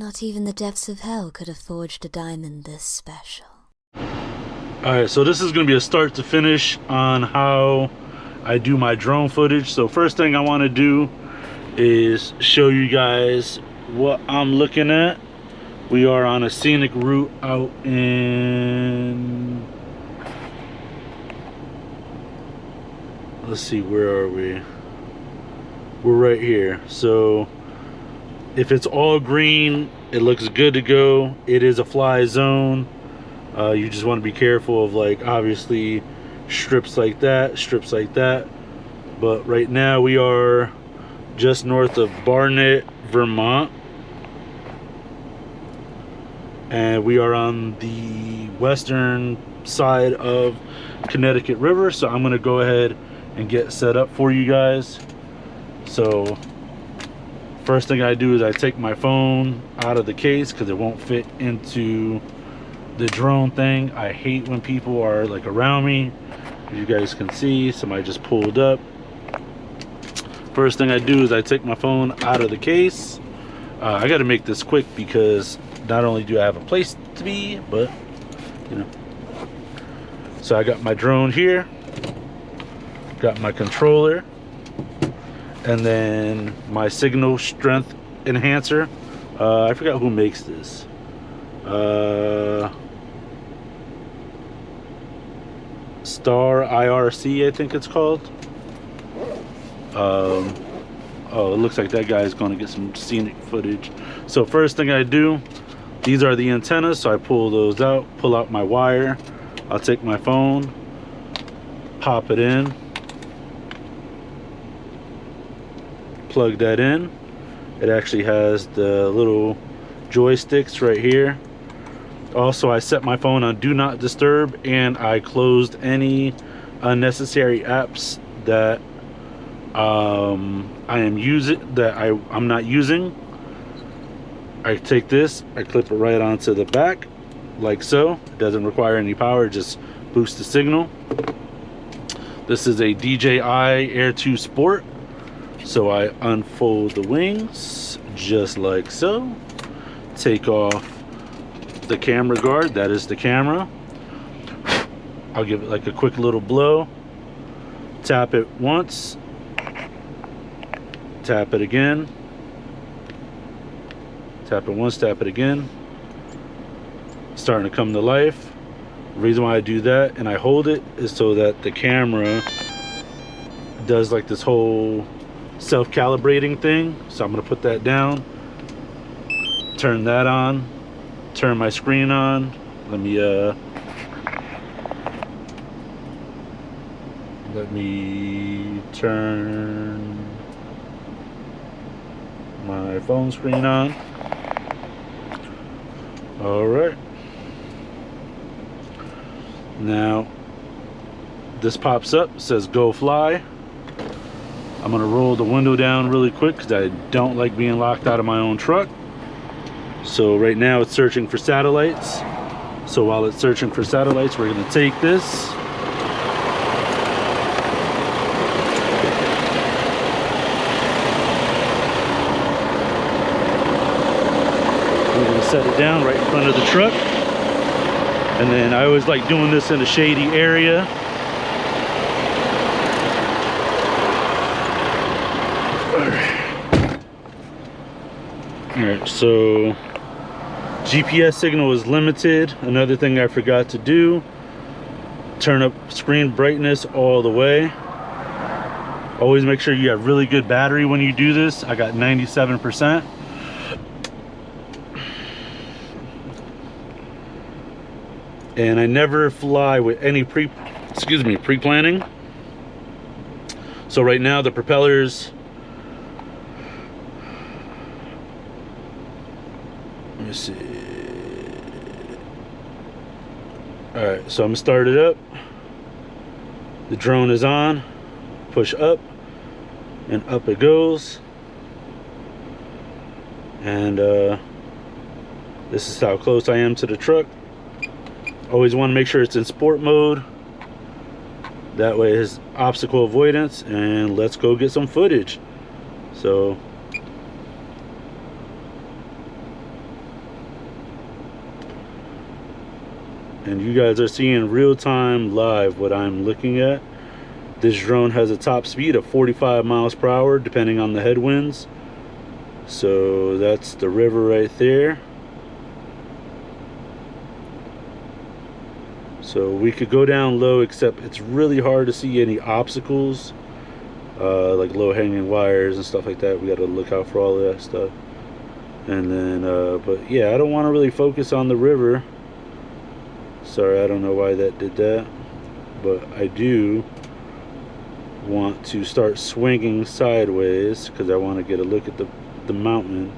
Not even the depths of hell could have forged a diamond this special. Alright, so this is going to be a start to finish on how I do my drone footage. So first thing I want to do is show you guys what I'm looking at. We are on a scenic route out in... Let's see, where are we? We're right here. So if it's all green, it looks good to go. It is a fly zone. You just want to be careful of, like, obviously strips like that. But right now we are just north of Barnet, Vermont, and we are on the western side of Connecticut River. So I'm going to go ahead and get set up for you guys. So first thing I do is I take my phone out of the case because it won't fit into the drone thing. I hate when people are like around me. As you guys can see, somebody just pulled up. First thing I do is I take my phone out of the case. I got to make this quick because not only do I have a place to be, but you know. So I got my drone here, got my controller, and then my signal strength enhancer. I forgot who makes this. Star IRC, I think it's called. Oh, it looks like that guy is going to get some scenic footage. So first thing I do, these are the antennas, so I pull those out, pull out my wire. I'll take my phone, pop it in, plug that in. It actually has the little joysticks right here. Also, I set my phone on do not disturb, and I closed any unnecessary apps that I'm not using. I take this, I clip it right onto the back like so. It doesn't require any power, just boosts the signal. This is a DJI Air 2 Sport. So I unfold the wings just like so. Take off the camera guard, that is the camera. I'll give it like a quick little blow. Tap it once. Tap it again. Tap it once, tap it again. Starting to come to life. The reason why I do that and I hold it is so that the camera does like this whole self-calibrating thing. So I'm going to put that down, turn that on, turn my screen on. Let me turn my phone screen on. All right, now this pops up, says go fly. I'm gonna roll the window down really quick because I don't like being locked out of my own truck. So right now it's searching for satellites. So while it's searching for satellites, we're gonna take this. We're gonna set it down right in front of the truck. And then I always like doing this in a shady area. Alright, so GPS signal is limited. Another thing I forgot to do, turn up screen brightness all the way. Always make sure you have really good battery when you do this. I got 97%. And I never fly with any pre-planning. So right now the propellers, let me see. All right, so I'm gonna start it up. The drone is on. Push up, and up it goes. And this is how close I am to the truck. Always want to make sure it's in sport mode. That way it's obstacle avoidance. And let's go get some footage. So And you guys are seeing real-time live what I'm looking at. This drone has a top speed of 45 miles per hour depending on the headwinds. So that's the river right there. So we could go down low, except it's really hard to see any obstacles, like low-hanging wires and stuff like that. We got to look out for all of that stuff. And then but yeah, I don't want to really focus on the river. Sorry, I don't know why that did that, but I do want to start swinging sideways because I want to get a look at the mountain.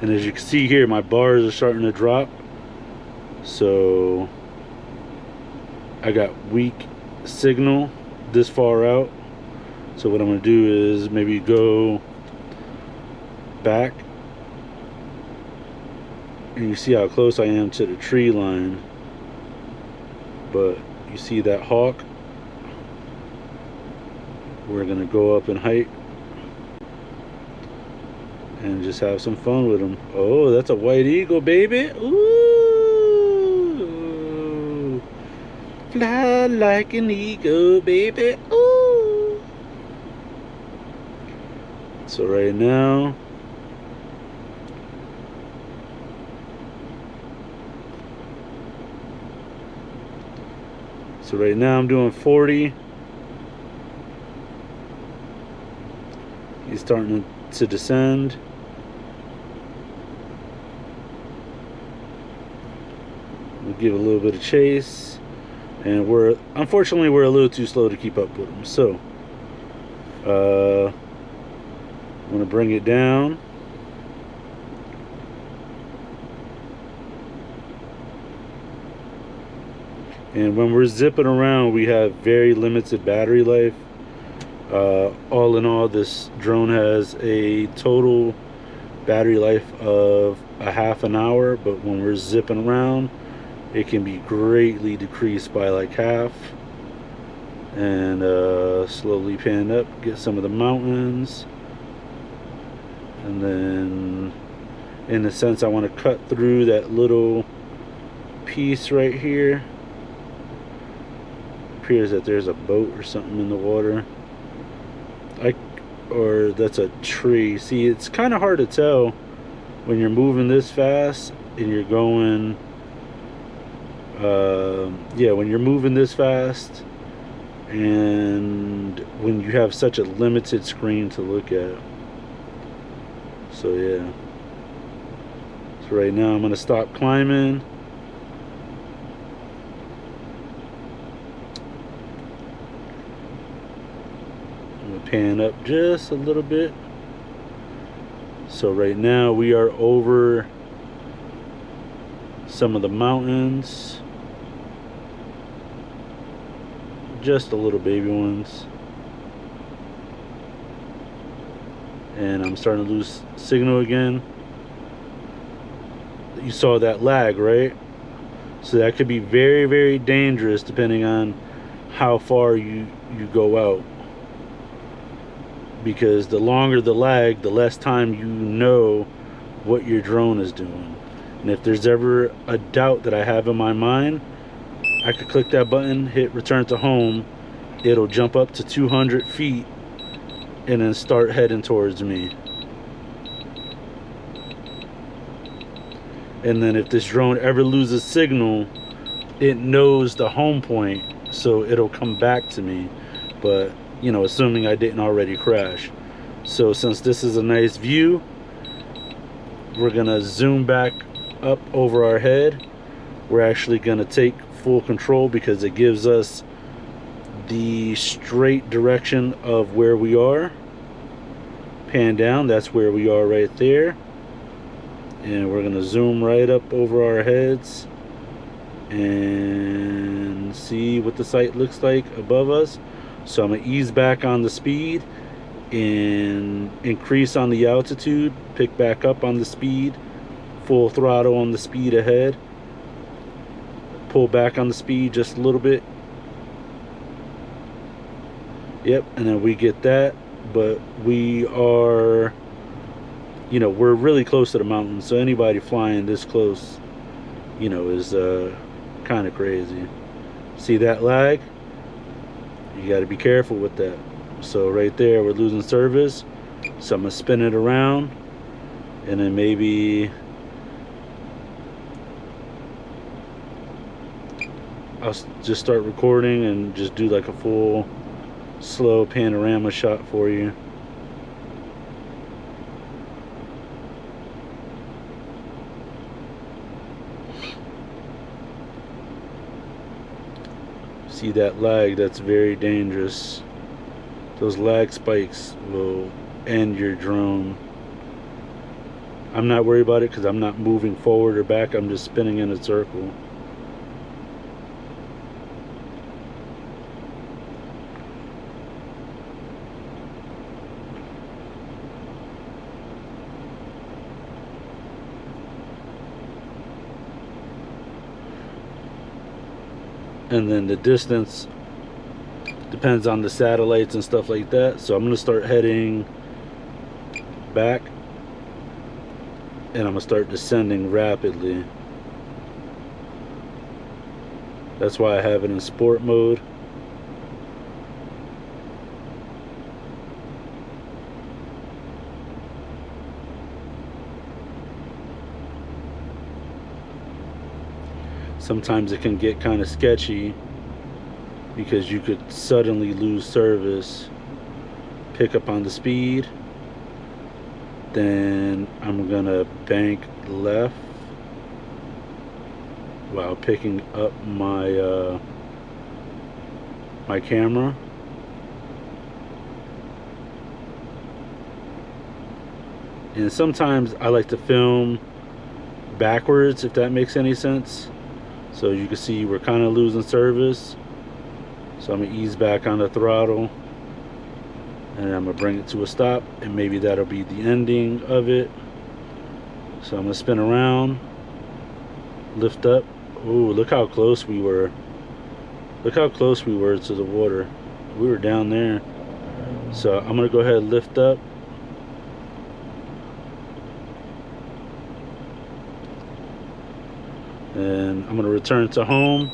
And as you can see here, my bars are starting to drop, so I got weak signal this far out. So what I'm going to do is maybe go back, and you see how close I am to the tree line, but you see that hawk? We're gonna go up in height and just have some fun with them. Oh, that's a white eagle, baby. Ooh, fly like an eagle, baby. Ooh. So right now, I'm doing 40. He's starting to descend. We'll give a little bit of chase, and unfortunately we're a little too slow to keep up with him. So I'm gonna bring it down. And when we're zipping around, we have very limited battery life. All in all, this drone has a total battery life of a half an hour, but when we're zipping around, it can be greatly decreased by like half. And slowly pan up, get some of the mountains, and then in a sense I want to cut through that little piece right here. Appears that there's a boat or something in the water, or that's a tree. See, it's kind of hard to tell when you're moving this fast and you're going when you're moving this fast and when you have such a limited screen to look at. So yeah, so right now I'm gonna stop climbing. Pan up just a little bit. So right now we are over some of the mountains, just the little baby ones, and I'm starting to lose signal again. You saw that lag, right? So that could be very, very dangerous depending on how far you go out. Because the longer the lag, the less time you know what your drone is doing. And if there's ever a doubt that I have in my mind, I could click that button, hit return to home, it'll jump up to 200 feet and then start heading towards me. And then if this drone ever loses signal, it knows the home point, so it'll come back to me. But you know, assuming I didn't already crash. So since this is a nice view, we're gonna zoom back up over our head. We're actually gonna take full control because it gives us the straight direction of where we are. Pan down, that's where we are right there. And we're gonna zoom right up over our heads and see what the site looks like above us. So I'm gonna ease back on the speed and increase on the altitude, pick back up on the speed, full throttle on the speed ahead, pull back on the speed just a little bit. Yep, and then we get that, but we are, you know, we're really close to the mountain, so anybody flying this close you know, is kind of crazy. See that lag? You got to be careful with that. So right there, we're losing service. So I'm gonna spin it around, and then maybe I'll just start recording and just do like a full slow panorama shot for you. See that lag? That's very dangerous. Those lag spikes will end your drone. I'm not worried about it because I'm not moving forward or back. I'm just spinning in a circle. And then the distance depends on the satellites and stuff like that. So I'm going to start heading back, and I'm going to start descending rapidly. That's why I have it in sport mode. Sometimes it can get kind of sketchy because you could suddenly lose service, pick up on the speed, then I'm gonna bank left while picking up my my camera. And sometimes I like to film backwards, if that makes any sense. So you can see we're kind of losing service. So I'm gonna ease back on the throttle, and I'm gonna bring it to a stop, and maybe that'll be the ending of it. So I'm gonna spin around, lift up. Ooh, look how close we were. Look how close we were to the water. We were down there. So I'm gonna go ahead and lift up. And I'm gonna return to home.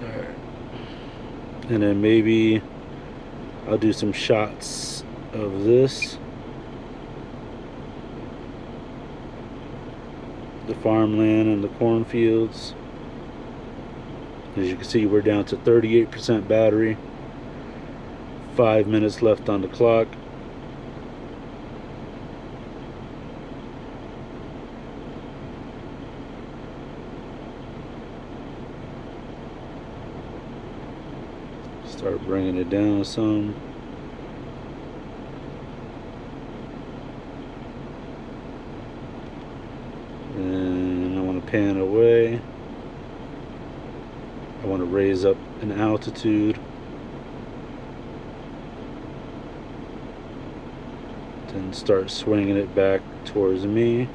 Alright. And then maybe I'll do some shots of this. The farmland and the cornfields. As you can see, we're down to 38% battery. 5 minutes left on the clock. Start bringing it down some. And I want to pan away. I want to raise up an altitude. Then start swinging it back towards me.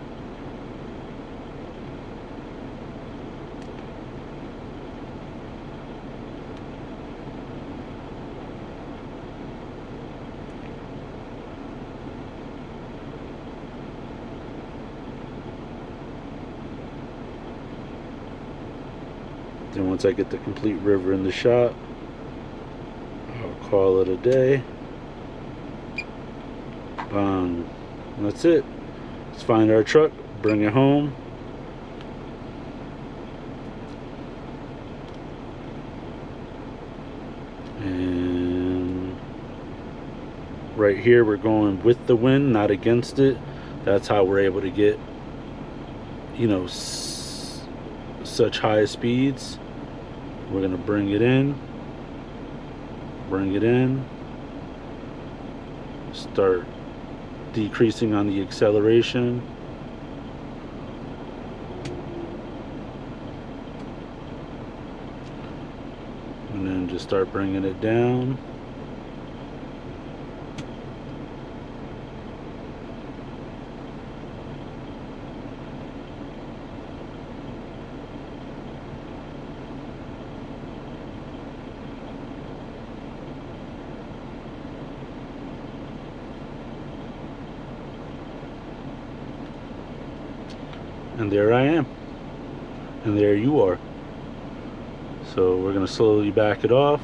Then once I get the complete river in the shot, I'll call it a day. And that's it. Let's find our truck, bring it home. And right here we're going with the wind, not against it. That's how we're able to get, you know, such high speeds. We're gonna bring it in, start decreasing on the acceleration, and then just start bringing it down. And there I am. And there you are. So we're going to slowly back it off.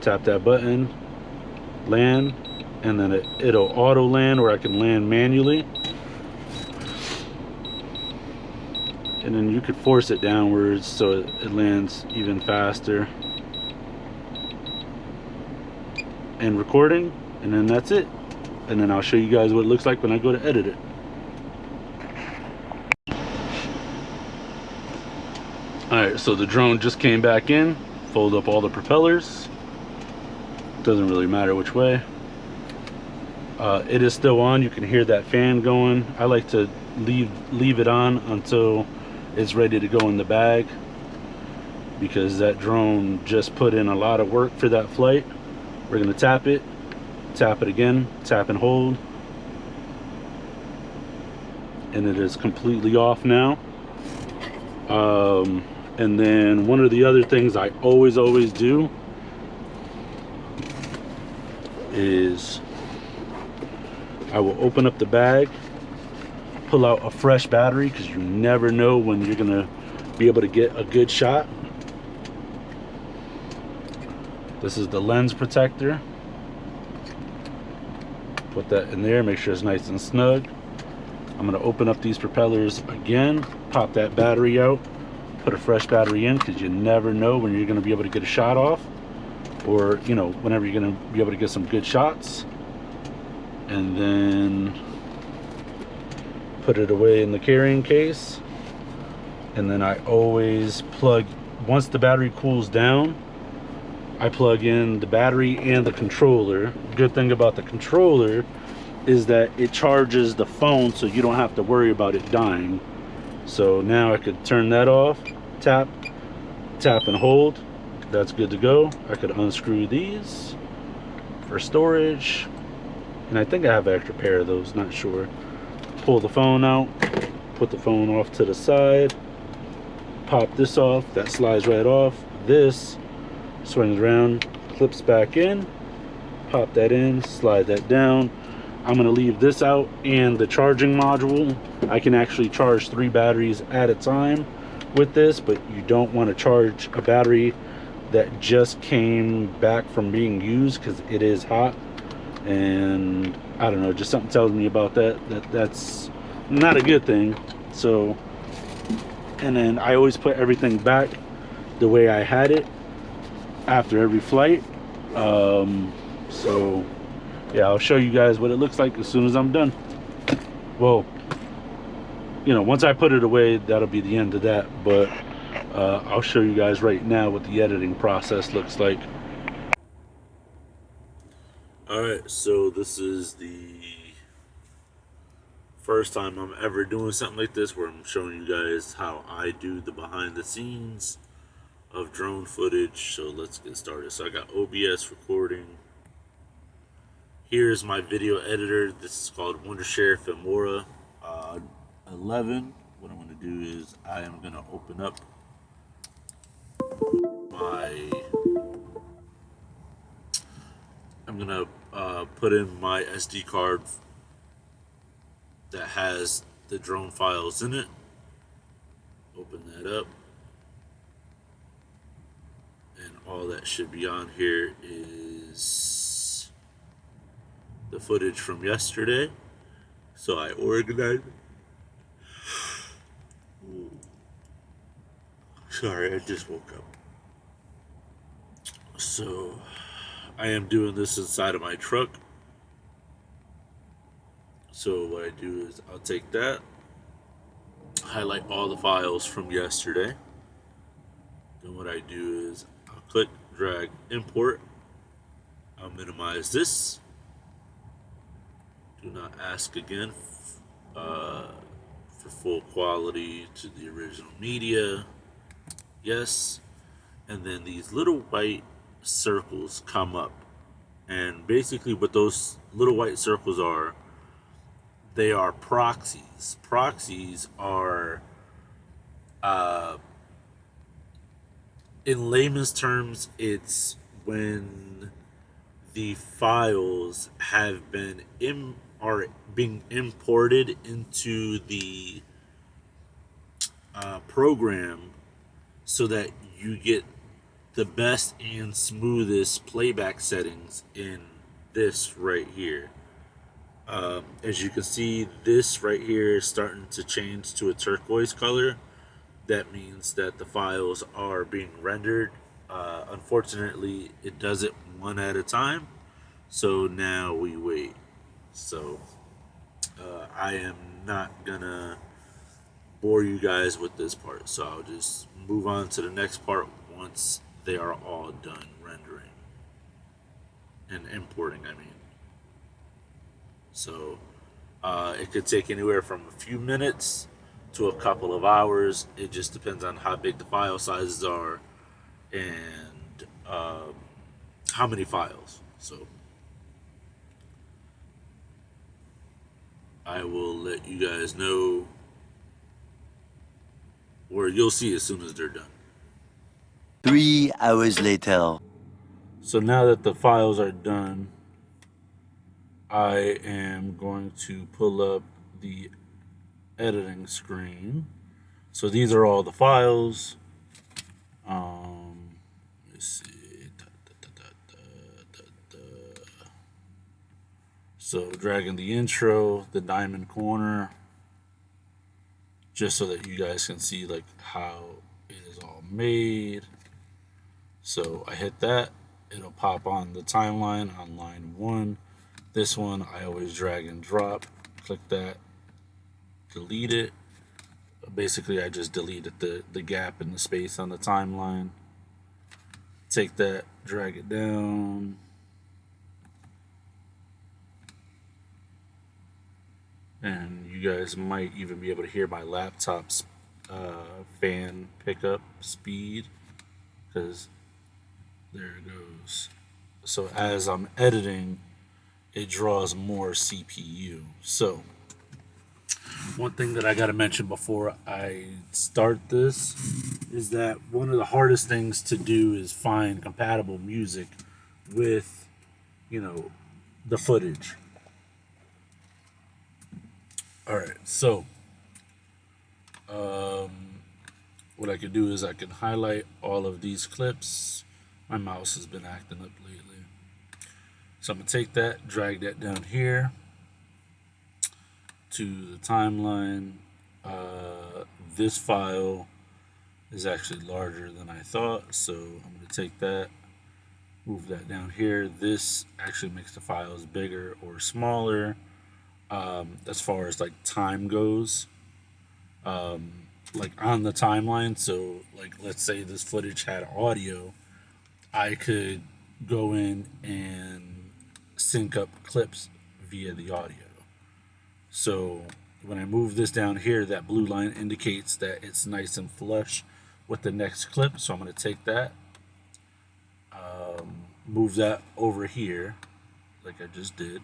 Tap that button, land, and then it'll auto land, or I can land manually. And then you could force it downwards so it lands even faster. And recording, and then that's it. And then I'll show you guys what it looks like when I go to edit it. Alright, so the drone just came back in. Fold up all the propellers. Doesn't really matter which way. It is still on. You can hear that fan going. I like to leave it on until it's ready to go in the bag, because that drone just put in a lot of work for that flight. We're going to tap it again, tap and hold, and it is completely off now. And then one of the other things I always do is I will open up the bag, pull out a fresh battery, because you never know when you're gonna be able to get a good shot. This is the lens protector. Put that in there, make sure it's nice and snug. I'm gonna open up these propellers again, pop that battery out, put a fresh battery in, because you never know when you're gonna be able to get a shot off, or you know, whenever you're gonna be able to get some good shots. And then put it away in the carrying case. And then I always plug, once the battery cools down, I plug in the battery and the controller. Good thing about the controller is that it charges the phone, so you don't have to worry about it dying. So now I could turn that off, tap and hold. That's good to go. I could unscrew these for storage, and I think I have an extra pair of those, not sure. Pull the phone out, put the phone off to the side, pop this off, that slides right off. This swings around, clips back in, pop that in, slide that down. I'm going to leave this out and the charging module. I can actually charge 3 batteries at a time with this, but you don't want to charge a battery that just came back from being used, because it is hot. And I don't know, just something tells me about that's not a good thing. So, and then I always put everything back the way I had it after every flight. So yeah, I'll show you guys what it looks like as soon as I'm done. Well, you know, once I put it away, that'll be the end of that, but I'll show you guys right now what the editing process looks like. Alright, so this is the first time I'm ever doing something like this, where I'm showing you guys how I do the behind the scenes of drone footage. So let's get started. So I got OBS recording. Here's my video editor. This is called Wondershare Filmora 11. What I'm going to do is I am going to open up I'm going to put in my SD card that has the drone files in it. Open that up. And all that should be on here is the footage from yesterday. So I organized. Sorry, I just woke up. So I am doing this inside of my truck. So what I do is I'll take that, highlight all the files from yesterday. Then what I do is I'll click, drag, import. I'll minimize this. Do not ask again for full quality to the original media. Yes. And then these little white circles come up. And basically what those little white circles are, they are proxies. Proxies are, in layman's terms, it's when the files have been are being imported into the program so that you get the best and smoothest playback settings in this right here. As you can see, this right here is starting to change to a turquoise color. That means that the files are being rendered. Unfortunately, it does it one at a time. So now we wait. So I am not gonna bore you guys with this part. So I'll just move on to the next part once they are all done rendering and importing, I mean. So it could take anywhere from a few minutes to a couple of hours. It just depends on how big the file sizes are and how many files. So I will let you guys know, or you'll see as soon as they're done. 3 hours later. So now that the files are done, I am going to pull up the editing screen. So these are all the files. Let's see. So dragging the intro, the diamond corner, just so that you guys can see like how it is all made. So I hit that, it'll pop on the timeline on line 1. This one I always drag and drop. Click that, delete it. Basically I just deleted the gap in the space on the timeline. Take that, drag it down. And you guys might even be able to hear my laptop's fan pickup speed, because there it goes. So as I'm editing, it draws more CPU. So one thing that I got to mention before I start this is that one of the hardest things to do is find compatible music with, the footage. All right, so what I could do is I can highlight all of these clips. My mouse has been acting up lately. So I'm going to take that, drag that down here to the timeline. This file is actually larger than I thought, so I'm going to take that, move that down here. This actually makes the files bigger or smaller. As far as like time goes, like on the timeline. So like, let's say this footage had audio, I could go in and sync up clips via the audio. So when I move this down here, that blue line indicates that it's nice and flush with the next clip. So I'm going to take that, move that over here like I just did.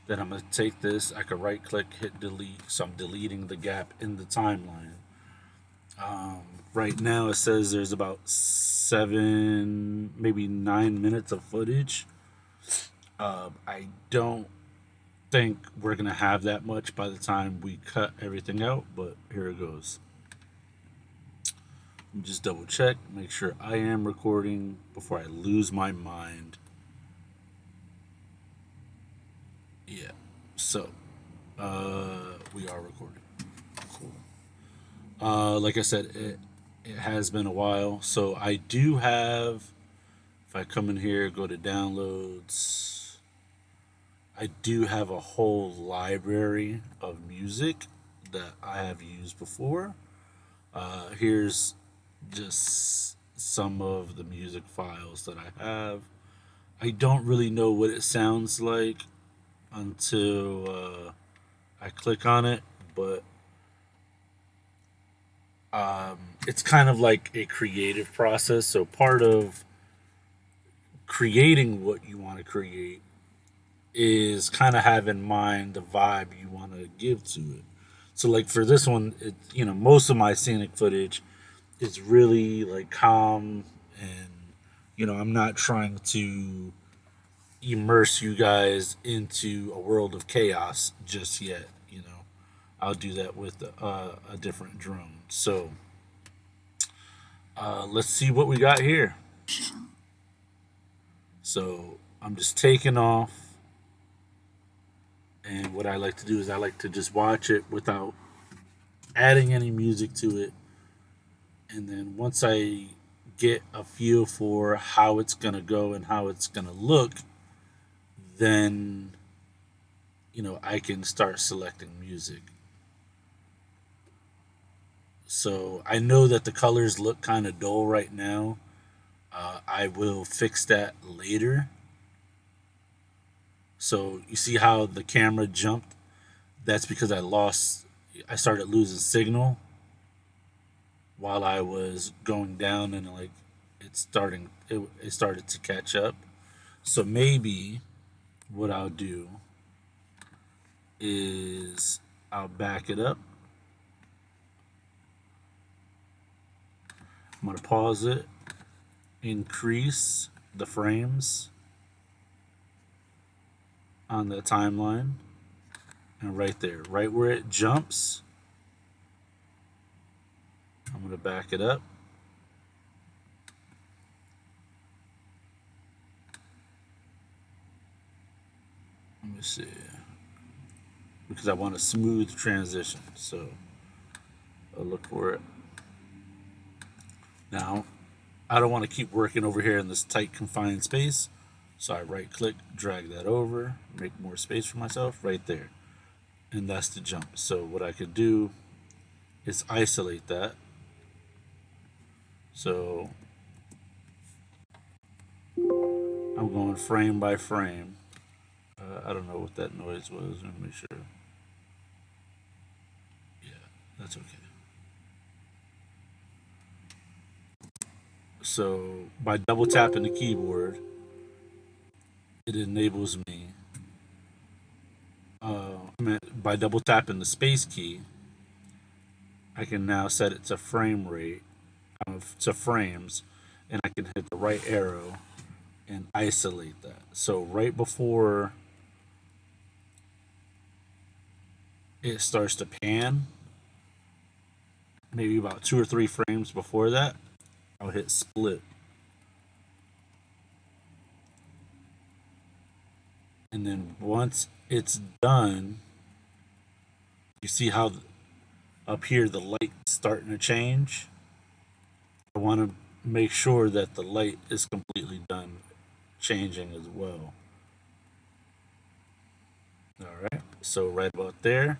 Then I'm going to take this, I can right click, hit delete, so I'm deleting the gap in the timeline. Right now it says there's about 7, maybe 9 minutes of footage. I don't think we're going to have that much by the time we cut everything out, but here it goes. Just double check, make sure I am recording before I lose my mind. Yeah, so we are recording. Cool. Like I said, it has been a while. So I do have, if I come in here, go to downloads, I do have a whole library of music that I have used before. Here's just some of the music files that I have. I don't really know what it sounds like until I click on it, but it's kind of like a creative process. So part of creating what you want to create is kind of have in mind the vibe you want to give to it. So like for this one, most of my scenic footage is really like calm, and I'm not trying to immerse you guys into a world of chaos just yet. I'll do that with a different drone. So let's see what we got here. So I'm just taking off, and what I like to do is I like to just watch it without adding any music to it, and then once I get a feel for how it's gonna go and how it's gonna look, then I can start selecting music. So I know that the colors look kind of dull right now. I will fix that later. So you see how the camera jumped? That's because I started losing signal while I was going down, and like it started to catch up. So maybe what I'll do is I'll back it up. I'm gonna pause it, increase the frames on the timeline, and right there, right where it jumps, I'm gonna back it up. Let me see, because I want a smooth transition, so I'll look for it. Now, I don't want to keep working over here in this tight confined space, so I right click, drag that over, make more space for myself right there, and that's the jump. So what I could do is isolate that. So I'm going frame by frame. I don't know what that noise was. Let me make sure. Yeah, that's okay. So by double tapping the keyboard, it enables me. By double tapping the space key, I can now set it to frame rate, to frames, and I can hit the right arrow and isolate that. So right before it starts to pan, maybe about 2 or 3 frames before that, I'll hit split. And then once it's done, you see how up here the light's starting to change? I want to make sure that the light is completely done changing as well. All right, so right about there.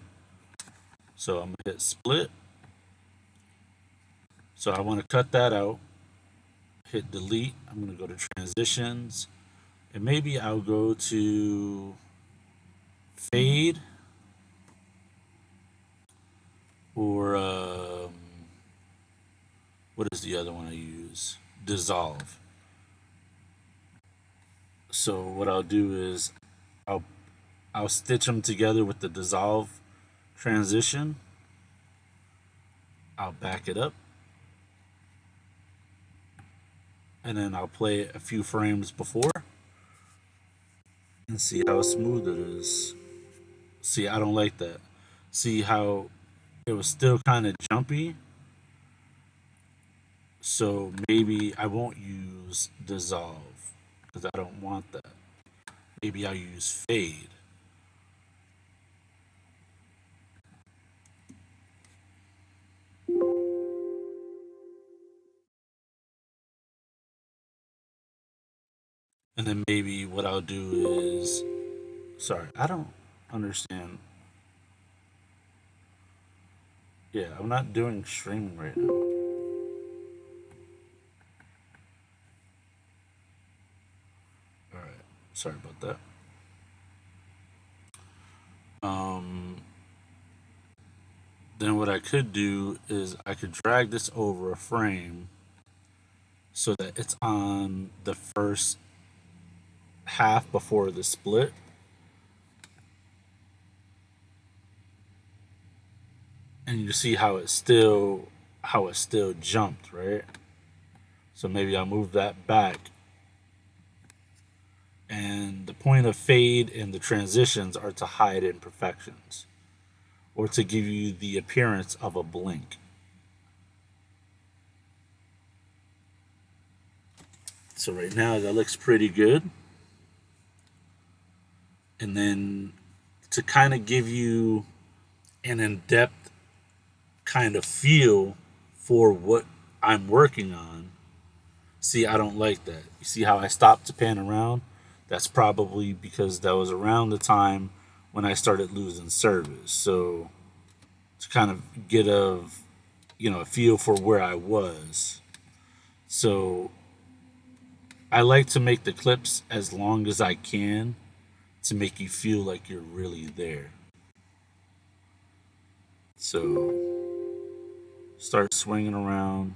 So I'm gonna hit split. So I want to cut that out. Hit delete. I'm gonna go to transitions, and maybe I'll go to fade, or what is the other one I use? Dissolve. So what I'll do is I'll I'll stitch them together with the dissolve transition. I'll back it up, and then I'll play it a few frames before and see how smooth it is. See, I don't like that. See how it was still kind of jumpy. So maybe I won't use dissolve because I don't want that. Maybe I'll use fade. And then maybe what I'll do is, sorry, I don't understand. Yeah, I'm not doing streaming right now. All right, sorry about that. Um, then what I could do is I could drag this over a frame so that it's on the first half before the split. And you see how it still jumped, right? So maybe I'll move that back And the point of fade and the transitions are to hide imperfections or to give you the appearance of a blink. So right now that looks pretty good. And then to kind of give you an in-depth kind of feel for what I'm working on. See, I don't like that. You see how I stopped to pan around? That's probably because that was around the time when I started losing service. So to kind of get a feel for where I was. So I like to make the clips as long as I can to make you feel like you're really there. So start swinging around.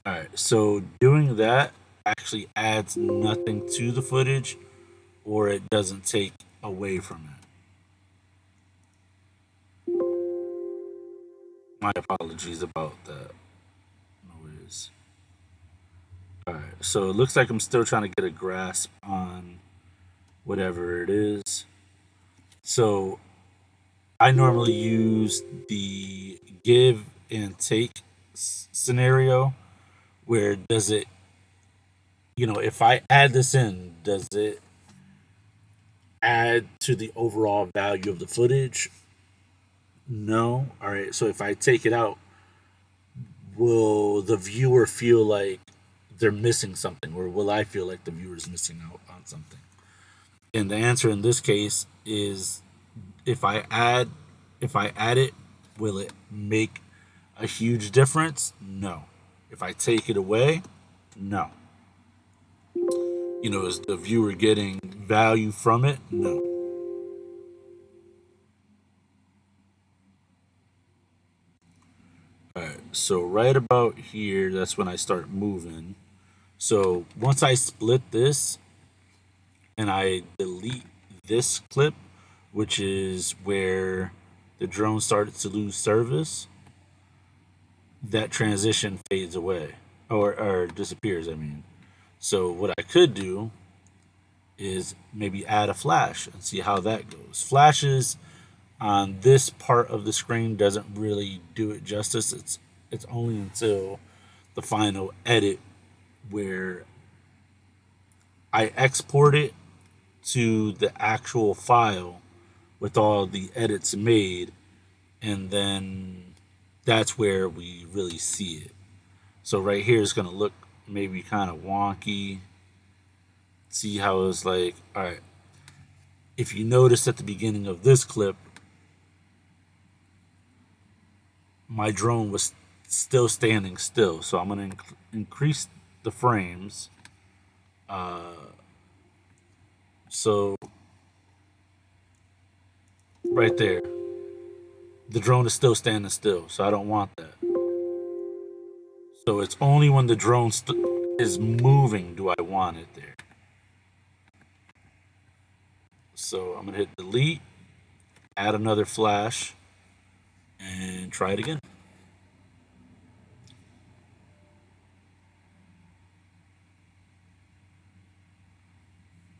All right, so doing that actually adds nothing to the footage or it doesn't take away from it. My apologies about that noise. All right, so it looks like I'm still trying to get a grasp on whatever it is. So I normally use the give and take scenario where does it, if I add this in, does it add to the overall value of the footage? No. All right. So if I take it out, will the viewer feel like they're missing something, or will I feel like the viewer's missing out on something? And the answer in this case is if I add if I add it, will it make a huge difference? No. If I take it away, no. Is the viewer getting value from it? No. All right. So right about here, that's when I start moving. So once I split this and I delete this clip, which is where the drone started to lose service, that transition fades away or disappears. I mean, so what I could do is maybe add a flash and see how that goes. Flashes on this part of the screen doesn't really do it justice. It's only until the final edit where I export it to the actual file with all the edits made, and then that's where we really see it. So right here is going to look maybe kind of wonky. See how it's like, all right, if you notice at the beginning of this clip, my drone was still standing still. So I'm going to increase the frames. So right there, the drone is still standing still. So I don't want that. So it's only when the drone is moving do I want it there. So I'm going to hit delete, add another flash, and try it again.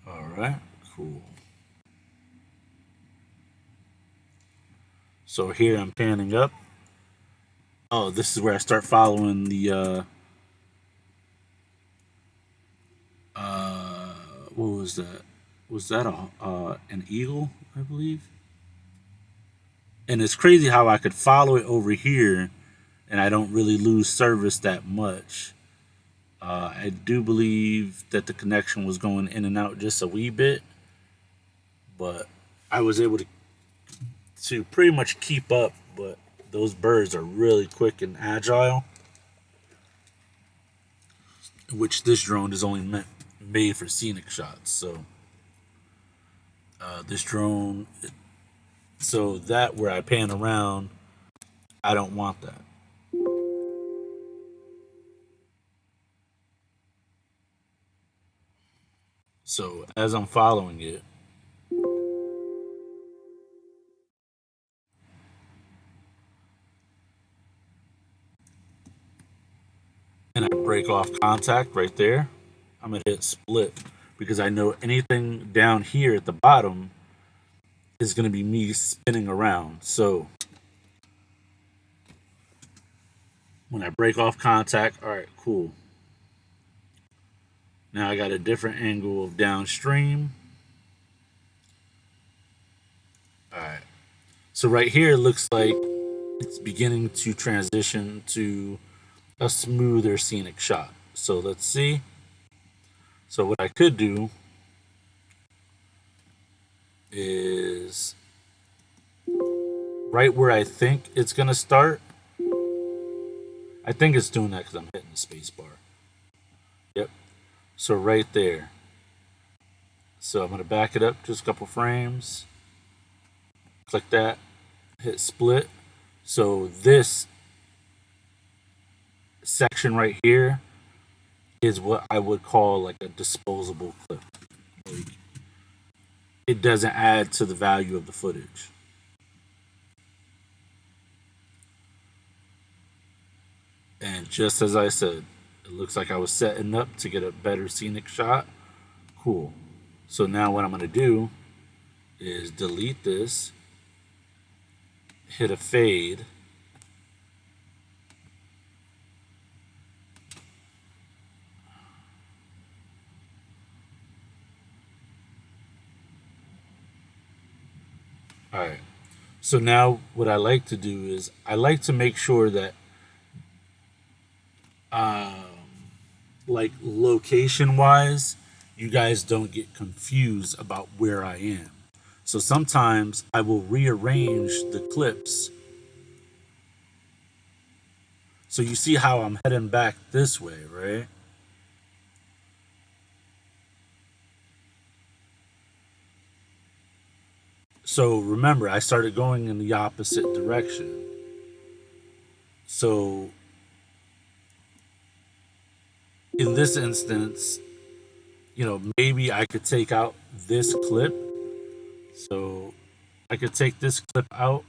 All right, cool. So here I'm panning up. Oh, this is where I start following the what was that? Was that a an eagle, I believe? And it's crazy how I could follow it over here and I don't really lose service that much. I do believe that the connection was going in and out just a wee bit, but I was able to pretty much keep up. But those birds are really quick and agile, which this drone is only made for scenic shots. So this drone, so that where I pan around, I don't want that. So as I'm following it, and I break off contact right there, I'm going to hit split because I know anything down here at the bottom is going to be me spinning around. So when I break off contact, all right, cool. Now I got a different angle of downstream. All right. So right here it looks like it's beginning to transition to a smoother scenic shot. So let's see. So what I could do is right where I think it's going to start. I think it's doing that because I'm hitting the space bar. Yep. So right there. So I'm going to back it up just a couple frames. Click that. Hit split. So this section right here is what I would call like a disposable clip. Like, it doesn't add to the value of the footage. And just as I said, it looks like I was setting up to get a better scenic shot. Cool. So now what I'm going to do is delete this, hit a fade, all right. So now what I like to do is I like to make sure that like location wise, you guys don't get confused about where I am. So sometimes I will rearrange the clips. So you see how I'm heading back this way, right? So remember, I started going in the opposite direction. So in this instance, maybe I could take out this clip. So I could take this clip out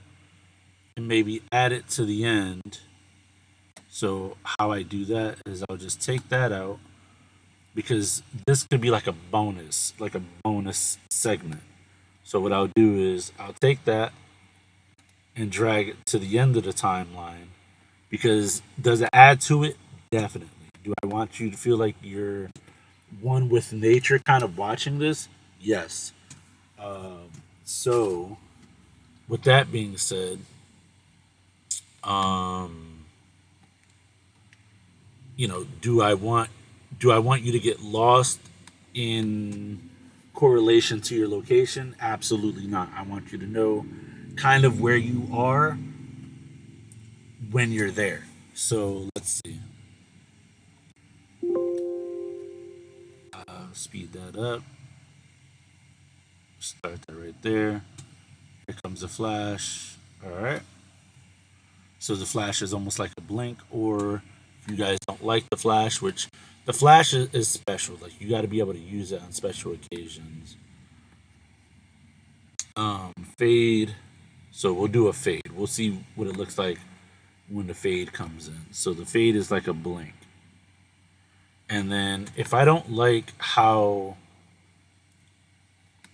and maybe add it to the end. So how I do that is I'll just take that out because this could be like a bonus segment. So what I'll do is I'll take that and drag it to the end of the timeline because does it add to it? Definitely. Do I want you to feel like you're one with nature kind of watching this? Yes. So with that being said, do I want you to get lost in correlation to your location? Absolutely not. I want you to know kind of where you are when you're there. So let's see. Speed that up. Start that right there. Here comes the flash. All right. So the flash is almost like a blink, or if you guys don't like the flash, which the flash is special. Like you got to be able to use it on special occasions. Fade. So we'll do a fade. We'll see what it looks like when the fade comes in. So the fade is like a blink. And then if I don't like how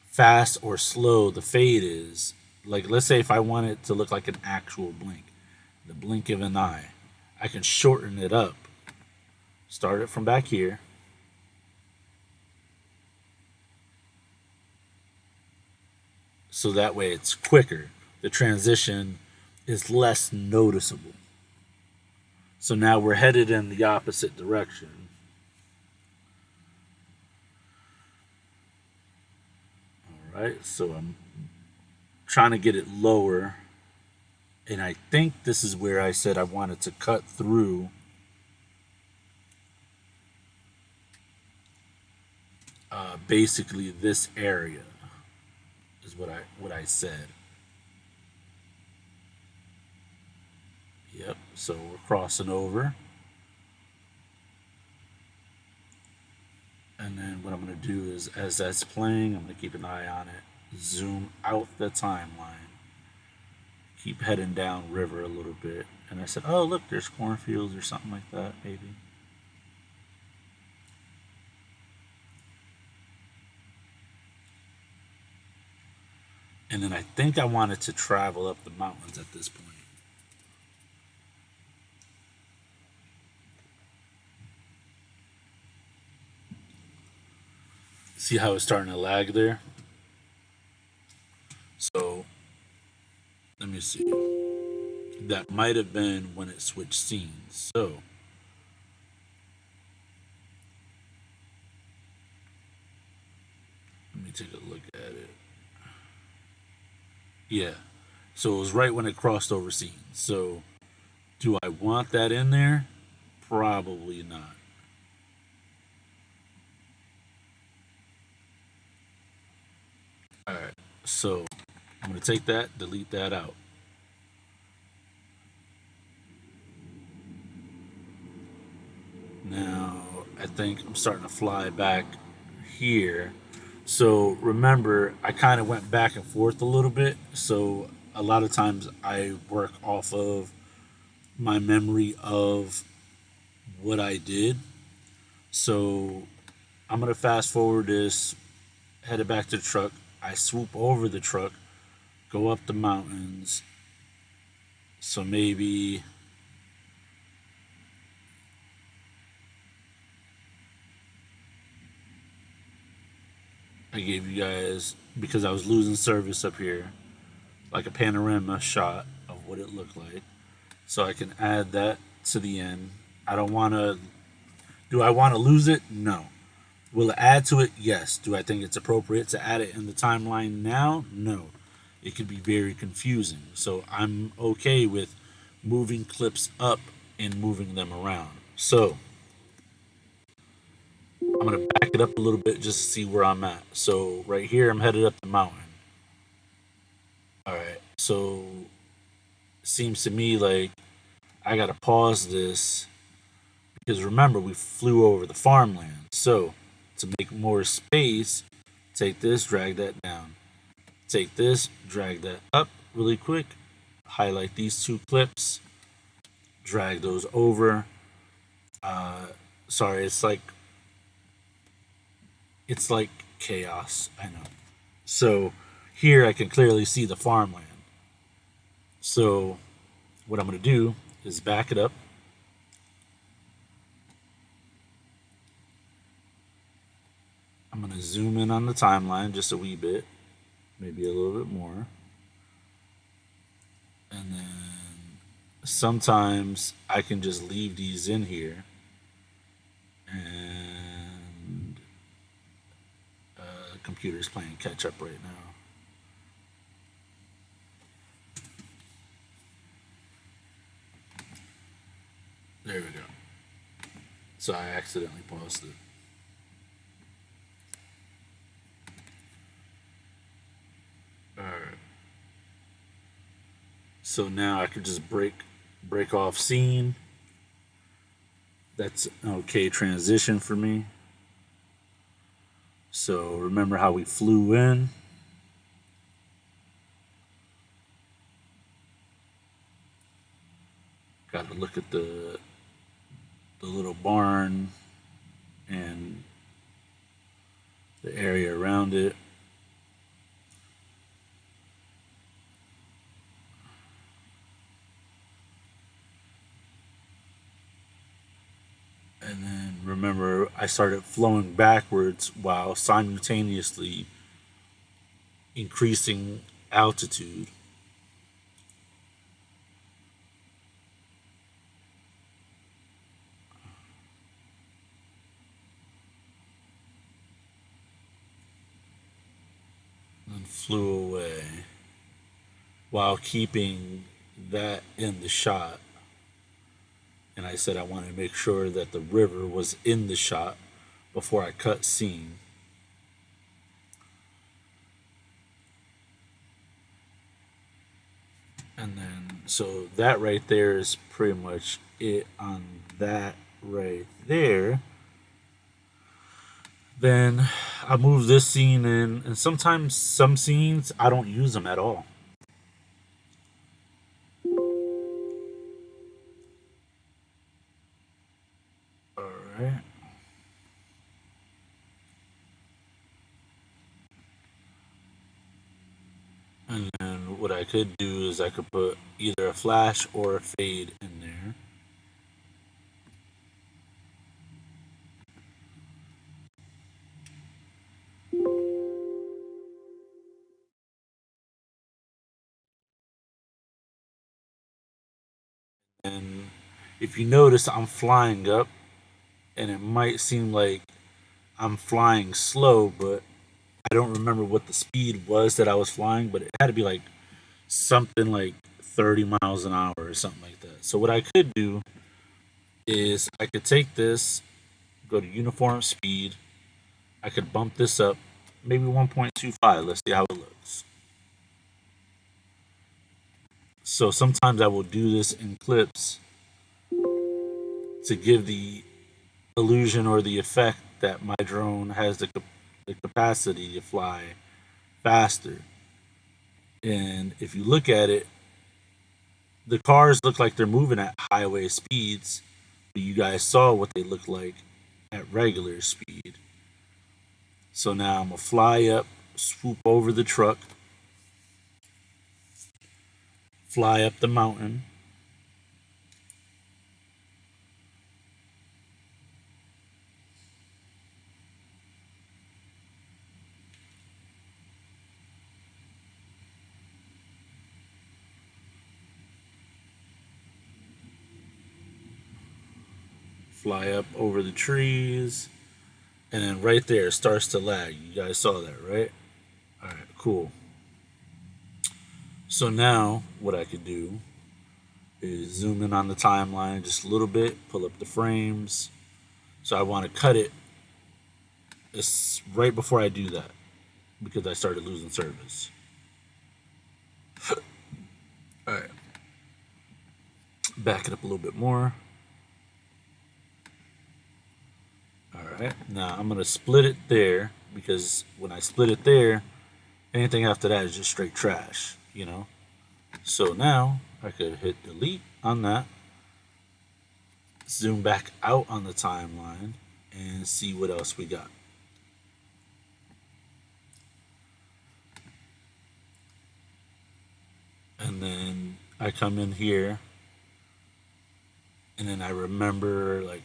fast or slow the fade is, like let's say if I want it to look like an actual blink, the blink of an eye, I can shorten it up. Start it from back here. So that way it's quicker. The transition is less noticeable. So now we're headed in the opposite direction. All right, so I'm trying to get it lower. And I think this is where I said I wanted to cut through basically this area is what I said. Yep, so we're crossing over. And then what I'm going to do is, as that's playing, I'm going to keep an eye on it, zoom out the timeline, keep heading down river a little bit. And I said, oh, look, there's cornfields or something like that, maybe. And then I think I wanted to travel up the mountains at this point. See how it's starting to lag there? So let me see. That might have been when it switched scenes. So let me take a look at it. Yeah. So it was right when it crossed over scenes. So do I want that in there? Probably not. All right. So I'm going to take that, delete that out. Now, I think I'm starting to fly back here. So remember, I kind of went back and forth a little bit. So a lot of times I work off of my memory of what I did. So I'm going to fast forward this, headed back to the truck. I swoop over the truck, go up the mountains. So maybe I gave you guys, because I was losing service up here, like a panorama shot of what it looked like. So I can add that to the end. I don't want to. Do I want to lose it? No. Will it add to it? Yes. Do I think it's appropriate to add it in the timeline now? No. It could be very confusing. So I'm okay with moving clips up and moving them around. So I'm going to back it up a little bit just to see where I'm at. So right here, I'm headed up the mountain. All right. So it seems to me like I got to pause this because remember, we flew over the farmland. So to make more space, take this, drag that down. Take this, drag that up really quick. Highlight these two clips, drag those over. Sorry, it's like chaos. I know. So here I can clearly see the farmland. So what I'm going to do is back it up. I'm going to zoom in on the timeline just a wee bit, maybe a little bit more. And then sometimes I can just leave these in here. And the computer's playing catch up right now. There we go. So I accidentally paused it. Alright. So now I could just break off scene. That's an okay transition for me. So remember how we flew in? Got to look at the little barn and the area around it. And then remember, I started flowing backwards while simultaneously increasing altitude. And flew away while keeping that in the shot. And I said I wanted to make sure that the river was in the shot before I cut scene. And then, so that right there is pretty much it on that right there. Then I move this scene in, and sometimes some scenes I don't use them at all. All right. I could do is I could put either a flash or a fade in there. And if you notice, I'm flying up, and it might seem like I'm flying slow, but I don't remember what the speed was that I was flying, but it had to be like something like 30 miles an hour or something like that. So what I could do is I could take this, go to uniform speed, I could bump this up, maybe 1.25. Let's see how it looks. So sometimes I will do this in clips to give the illusion or the effect that my drone has the capacity to fly faster. And if you look at it, the cars look like they're moving at highway speeds, but you guys saw what they look like at regular speed. So now I'm gonna fly up, swoop over the truck, fly up the mountain, fly up over the trees, and then right there it starts to lag. You guys saw that, right? All right, cool. So now what I could do is zoom in on the timeline just a little bit, pull up the frames. So I want to cut it right before I do that because I started losing service. All right, back it up a little bit more. All right, now I'm gonna split it there because when I split it there, anything after that is just straight trash, you know? So now I could hit delete on that, zoom back out on the timeline, and see what else we got. And then I come in here, and then I remember like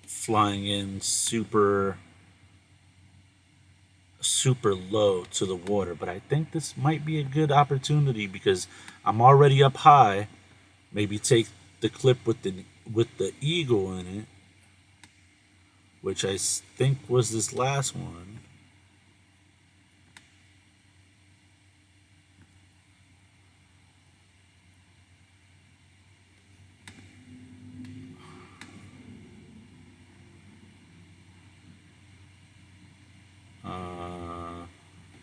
flying in super low to the water, but I think this might be a good opportunity because I'm already up high. Maybe take the clip with the eagle in it, which I think was this last one.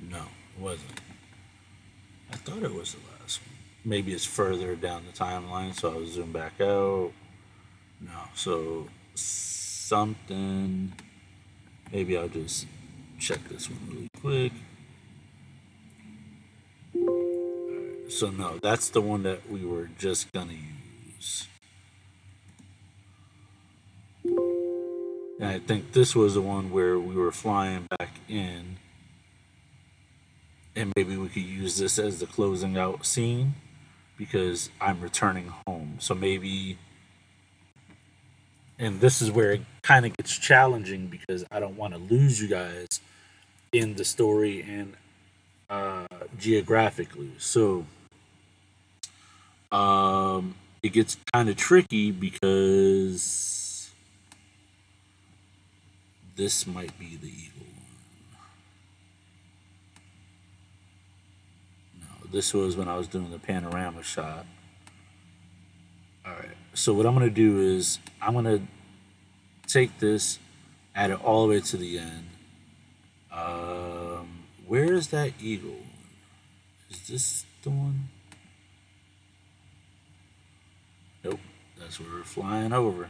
No, it wasn't. I thought it was the last one. Maybe it's further down the timeline, so I'll zoom back out. No, so something. Maybe I'll just check this one really quick. So no, that's the one that we were just gonna use. And I think this was the one where we were flying back in. And maybe we could use this as the closing out scene because I'm returning home. So maybe, and this is where it kind of gets challenging because I don't want to lose you guys in the story and geographically. So it gets kind of tricky because this might be the eagle one. No, this was when I was doing the panorama shot. All right. So what I'm gonna do is I'm gonna take this, add it all the way to the end. Where is that eagle? Is this the one? Nope. That's where we're flying over.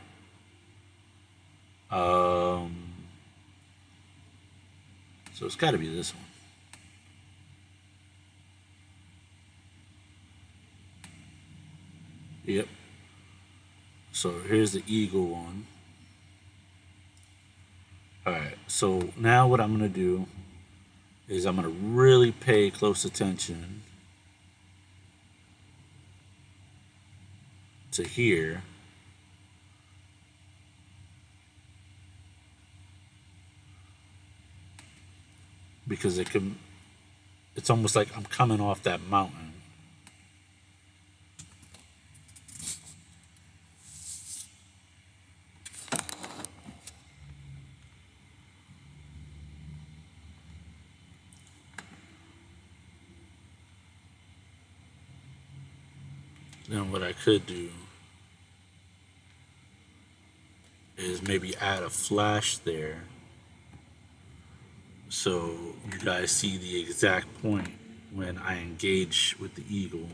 So it's got to be this one. Yep. So here's the eagle one. All right. So now what I'm gonna do is I'm gonna really pay close attention to here. Because it's almost like I'm coming off that mountain. Then what I could do is maybe add a flash there so you guys see the exact point when I engage with the eagle.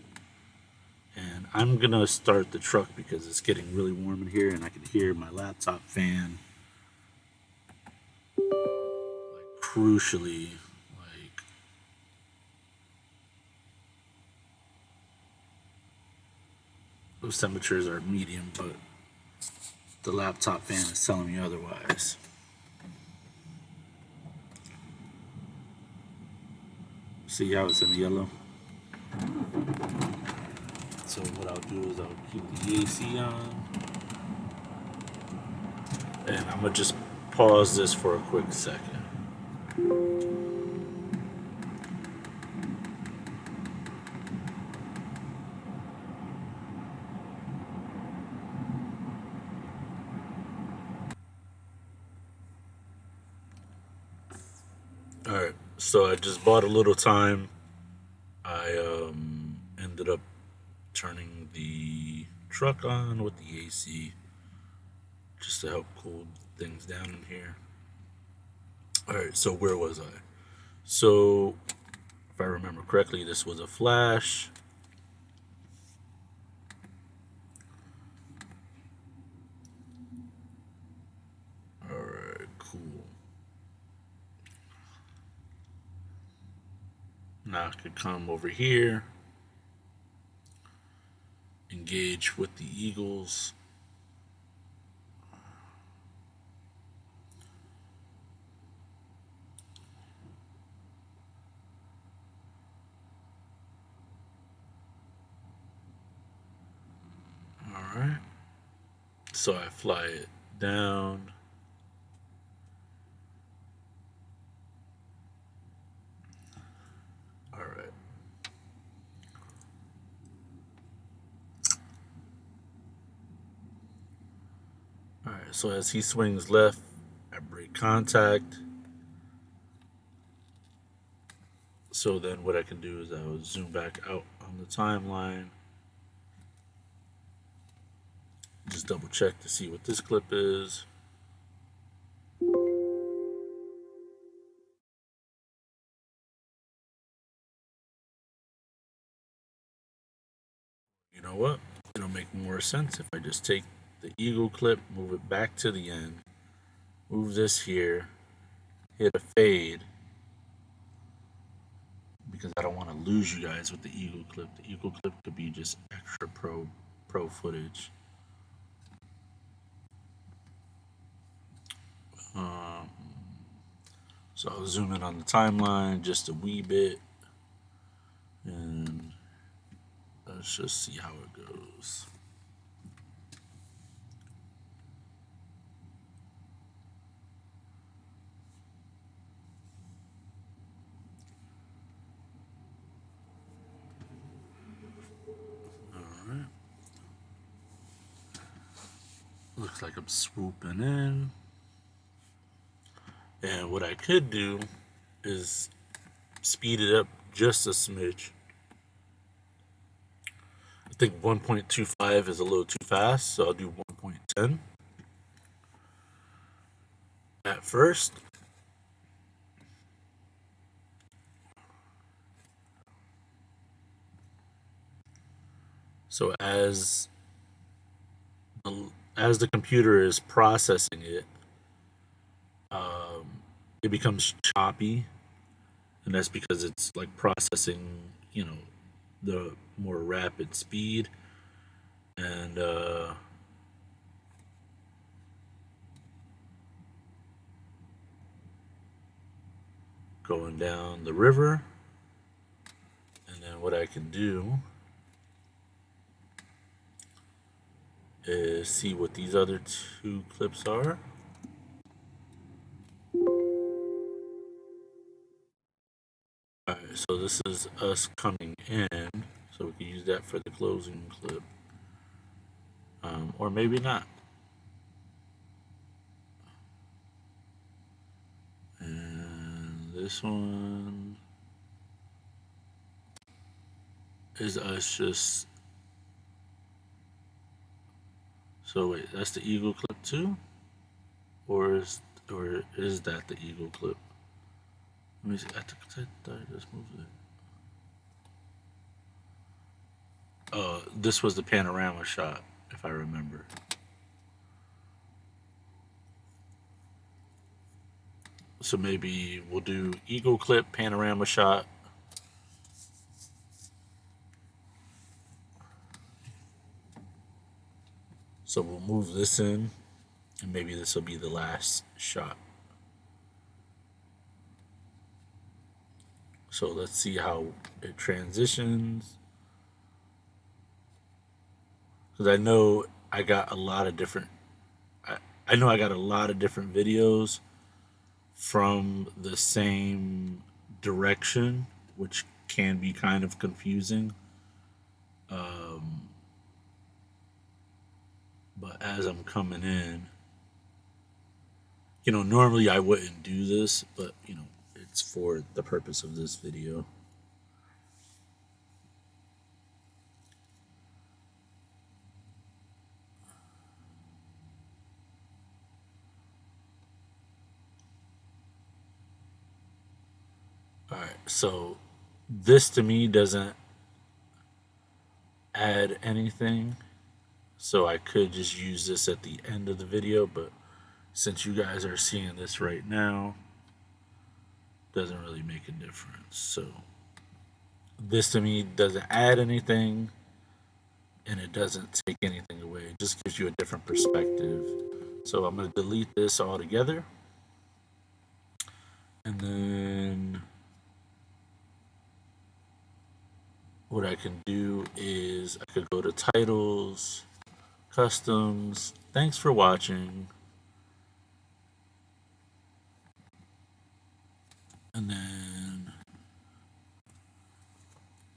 And I'm gonna start the truck because it's getting really warm in here and I can hear my laptop fan like crucially like those temperatures are medium, but the laptop fan is telling me otherwise. See how it's in the yellow? So what I'll do is I'll keep the AC on. And I'm gonna just pause this for a quick second. Alright, so I just bought a little time. I ended up turning the truck on with the AC just to help cool things down in here. Alright, so where was I? So, if I remember correctly, this was a flash. Alright, cool. Now I could come over here, engage with the eagles. Alright, so I fly it down. Alright. Alright, so as he swings left, I break contact. So then what I can do is I'll zoom back out on the timeline. Just double check to see what this clip is. You know what? It'll make more sense if I just take the eagle clip, move it back to the end, move this here, hit a fade, because I don't want to lose you guys with the eagle clip. The eagle clip could be just extra pro footage. Um, so I'll zoom in on the timeline just a wee bit, and let's just see how it goes. Alright. Looks like I'm swooping in. And what I could do is speed it up just a smidge. I think 1.25 is a little too fast, so I'll do 1.10 at first. So as the computer is processing it, it becomes choppy, and that's because it's like processing, the more rapid speed, and going down the river. And then what I can do is see what these other two clips are. Alright, so this is us coming in, so we can use that for the closing clip. Or maybe not. And this one is us just... So wait, that's the eagle clip too? Or is that the eagle clip? Let me see. I just moved it. This was the panorama shot, if I remember. So maybe we'll do eagle clip, panorama shot. So we'll move this in, and maybe this will be the last shot. So let's see how it transitions. Because I know I got a lot of different... I know I got a lot of different videos from the same direction, which can be kind of confusing. But as I'm coming in, normally I wouldn't do this, but, it's for the purpose of this video. All right, so this to me doesn't add anything. So I could just use this at the end of the video, but since you guys are seeing this right now, doesn't really make a difference. So this to me doesn't add anything, and it doesn't take anything away. It just gives you a different perspective. So I'm going to delete this altogether. And then what I can do is I could go to titles, customs, thanks for watching, and then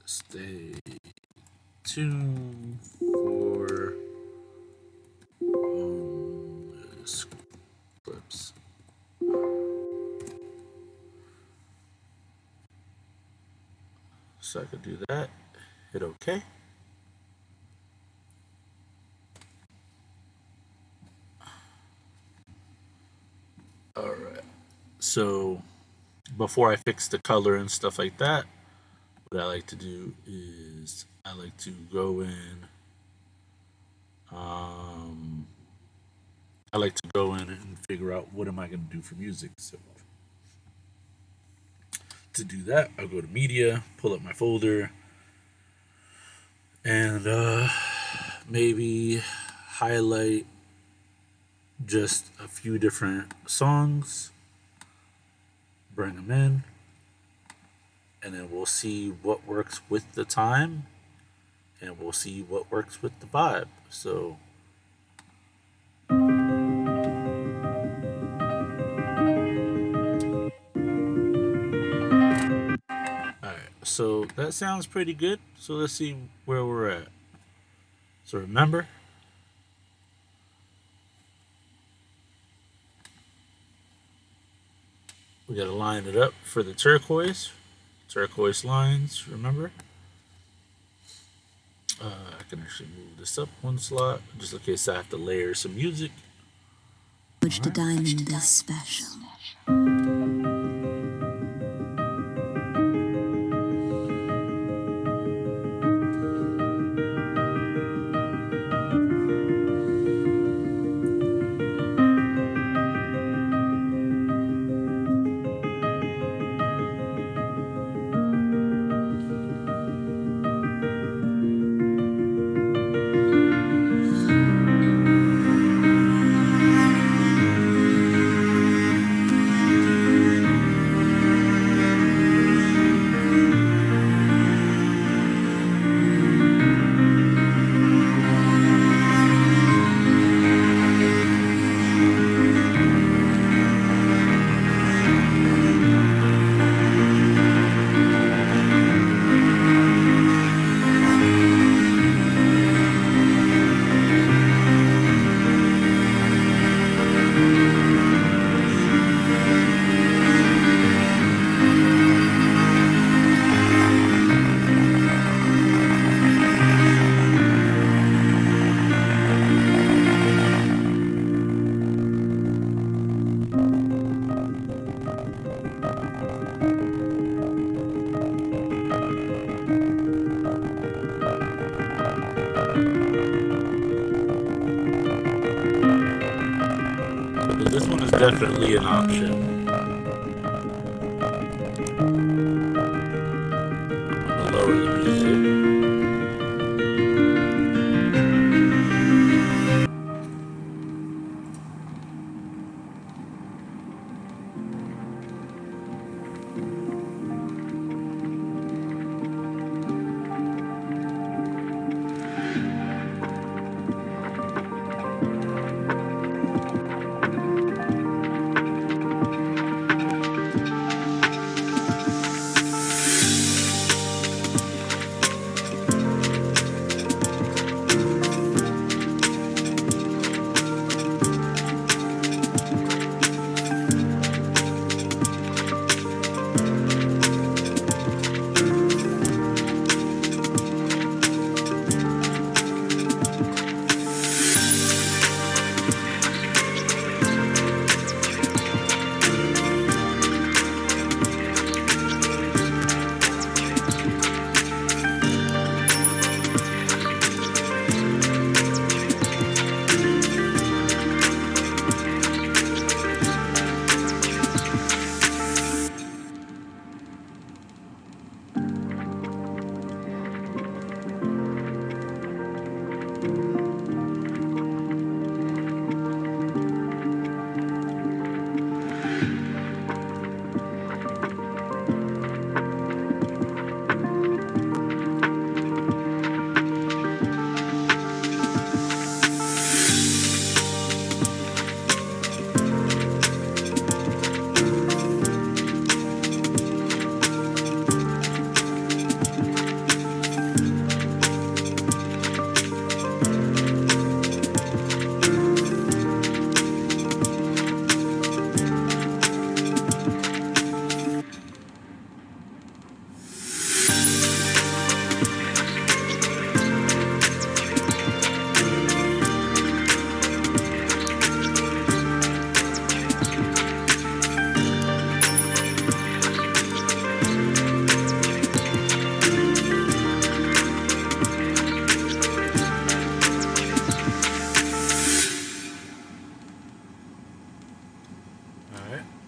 stay tuned for bonus clips. So I could do that, hit OK. All right, so before I fix the color and stuff like that, what I like to do is I like to go in. I like to go in and figure out what am I going to do for music. So to do that, I'll go to media, pull up my folder, and maybe highlight just a few different songs, bring them in, and then we'll see what works with the time, and we'll see what works with the vibe. So alright, so that sounds pretty good. So let's see where we're at. So remember, we gotta line it up for the turquoise lines, remember? I can actually move this up one slot, just in case I have to layer some music. Forged a diamond this special. definitely an option. I'm gonna lower the music.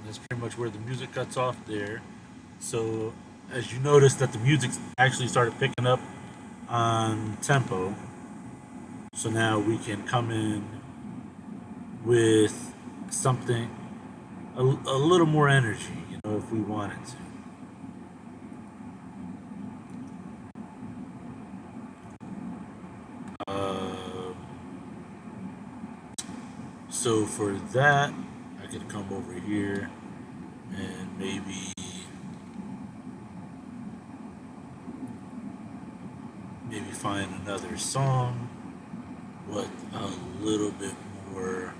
That's pretty much where the music cuts off there. So as you notice that the music actually started picking up on tempo. So now we can come in with something a little more energy, if we wanted to. So for that, I could come over here and maybe find another song with a little bit more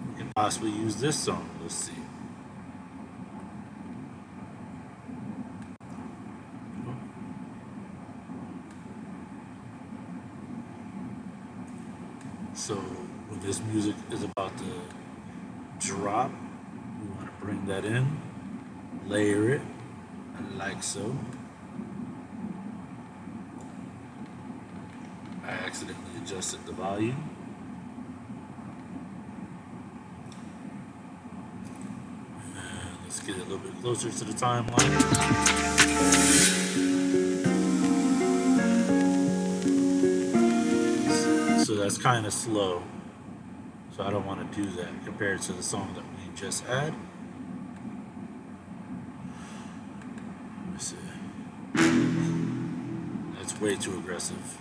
we can possibly use this song. Let's see. So when this music is about to drop, we want to bring that in, layer it, like so. I accidentally adjusted the volume. And let's get it a little bit closer to the timeline. So that's kind of slow. So I don't want to do that compared to the song that we just had. Let me see. That's way too aggressive.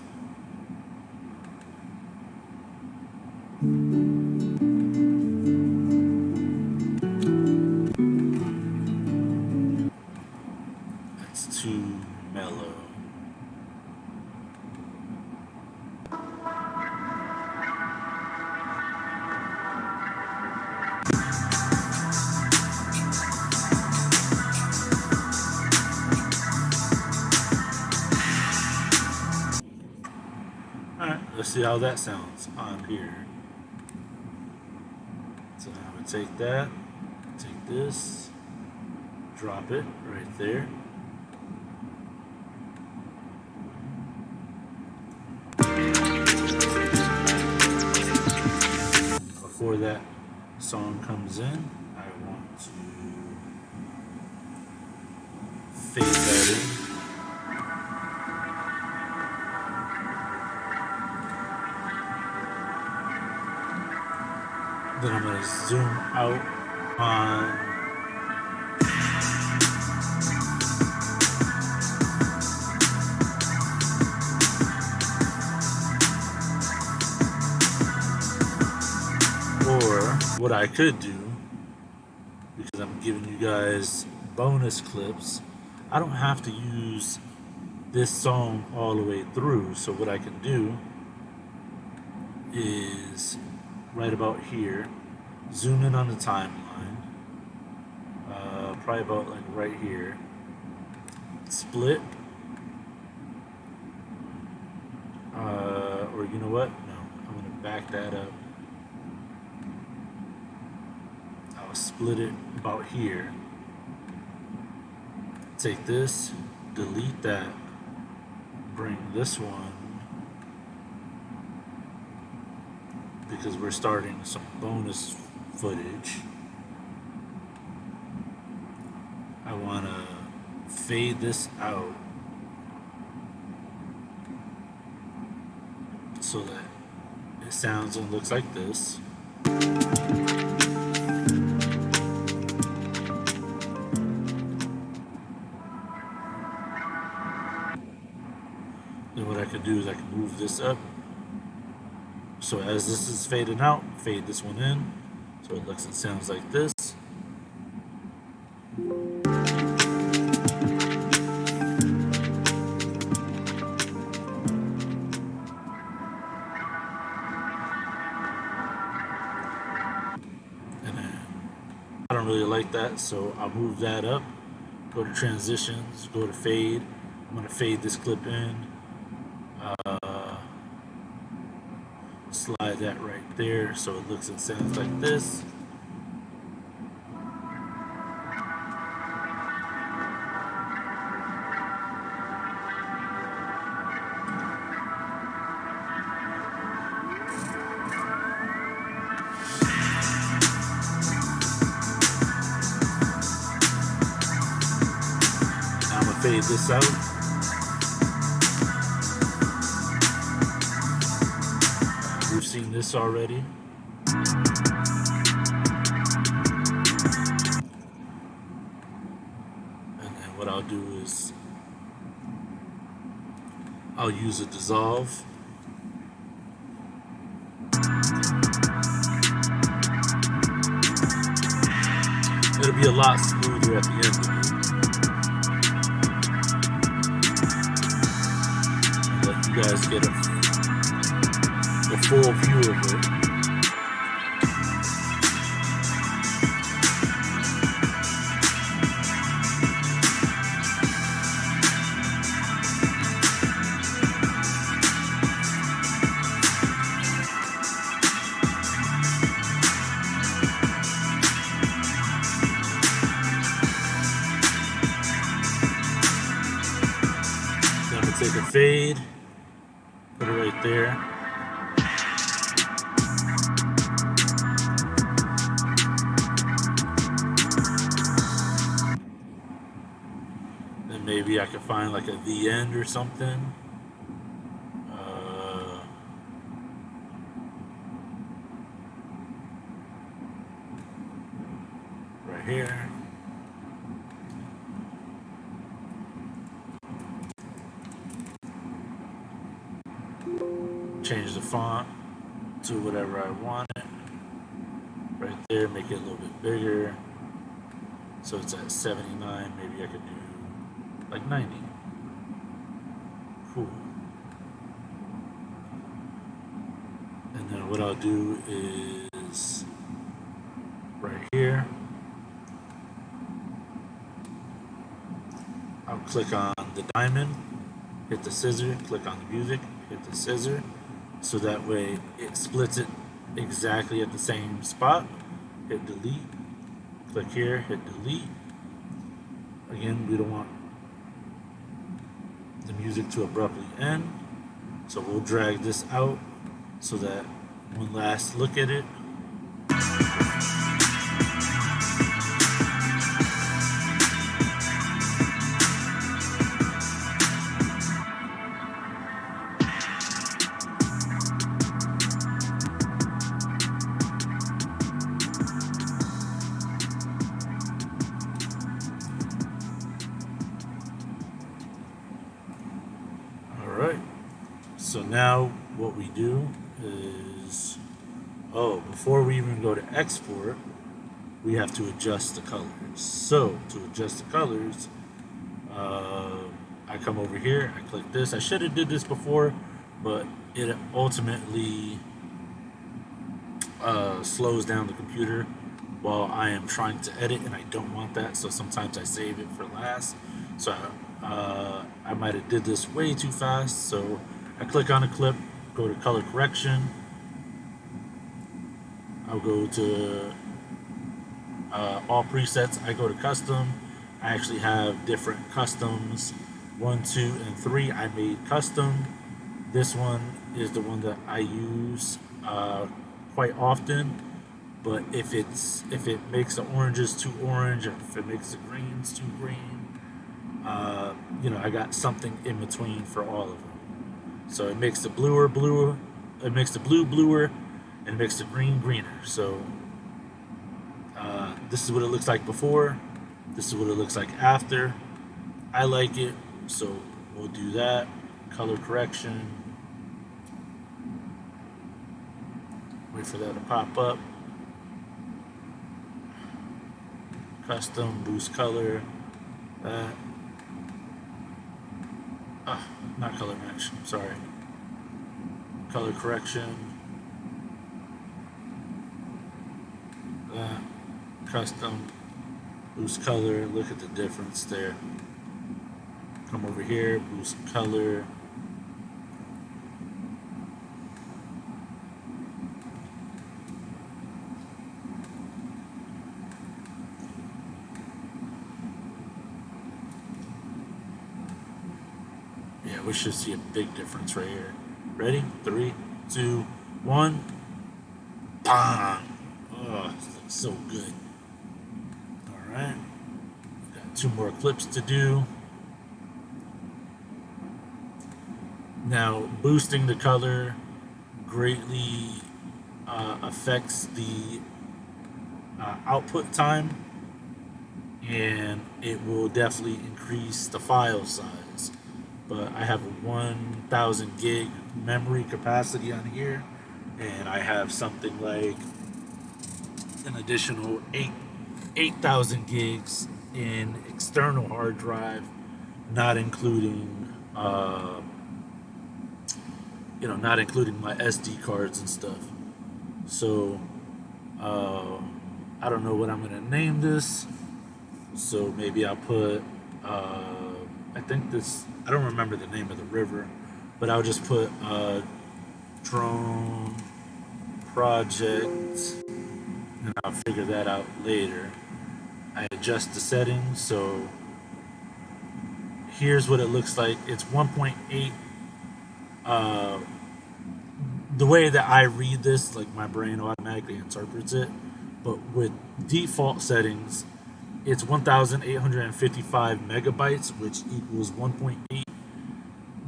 That's too mellow. Alright, let's see how that sounds on here. take that, take this, drop it right there. Before that song comes in, I want to fade that in. Then I'm going to zoom out on or what I could do, because I'm giving you guys bonus clips, I don't have to use this song all the way through. So what I can do is right about here, zoom in on the timeline, probably about like right here, split, or you know what, no, I'm going to back that up. I'll split it about here, take this, delete that, bring this one, because we're starting some bonus footage. I want to fade this out so that it sounds and looks like this. Then what I can do is I can move this up. So as this is fading out, fade this one in, so it looks and sounds like this. And then I don't really like that, so I'll move that up, go to transitions, go to fade. I'm going to fade this clip in. Slide that right there so it looks and sounds like this. Now I'm going to fade this out. We've seen this already. And then what I'll do is I'll use a dissolve. It'll be a lot smoother at the end of it. And let you guys get a full view of it. Then I'm going to take a fade, put it right there. Maybe I could find like a the end or something. Right here. Change the font to whatever I want it. Right there, make it a little bit bigger. So it's at 79, maybe I could do like 90. Cool. And then what I'll do is right here, I'll click on the diamond, hit the scissor, click on the music, hit the scissor, so that way it splits it exactly at the same spot, hit delete. Click here, hit delete. Again, we don't want the music to abruptly end, so we'll drag this out so that one last look at it. Alright, so now what we do is, before we even go to export, we have to adjust the colors. So to adjust the colors, I come over here, I click this. I should have did this before, but it ultimately slows down the computer while I am trying to edit, and I don't want that, so sometimes I save it for last. So I might have did this way too fast, so I click on a clip, go to color correction, I'll go to all presets, I go to custom. I actually have different customs, 1, 2, and 3 I made custom. This one is the one that I use quite often, but if it makes the oranges too orange, or if it makes the greens too green, I got something in between for all of them. So it makes the bluer, it makes the blue bluer, and it makes the green greener. So this is what it looks like before. This is what it looks like after. I like it, so we'll do that. Color correction. Wait for that to pop up. Custom, boost color. That. Not color match, sorry. Color correction. That. Custom, boost color. Look at the difference there. Come over here, boost color. Yeah, we should see a big difference right here. Ready? 3, 2, 1. Bang! Oh, this looks so good. Alright. Got 2 more clips to do. Now, boosting the color greatly affects the output time, and it will definitely increase the file size. But I have a 1,000 gig memory capacity on here, and I have something like an additional 8,000 gigs in external hard drive, not including not including my SD cards and stuff. So I don't know what I'm gonna name this. So maybe I'll put I don't remember the name of the river, but I'll just put drone project, and I'll figure that out later. I adjust the settings, so here's what it looks like. It's 1.8. The way that I read this, like my brain automatically interprets it, but with default settings, it's 1,855 megabytes, which equals 1.8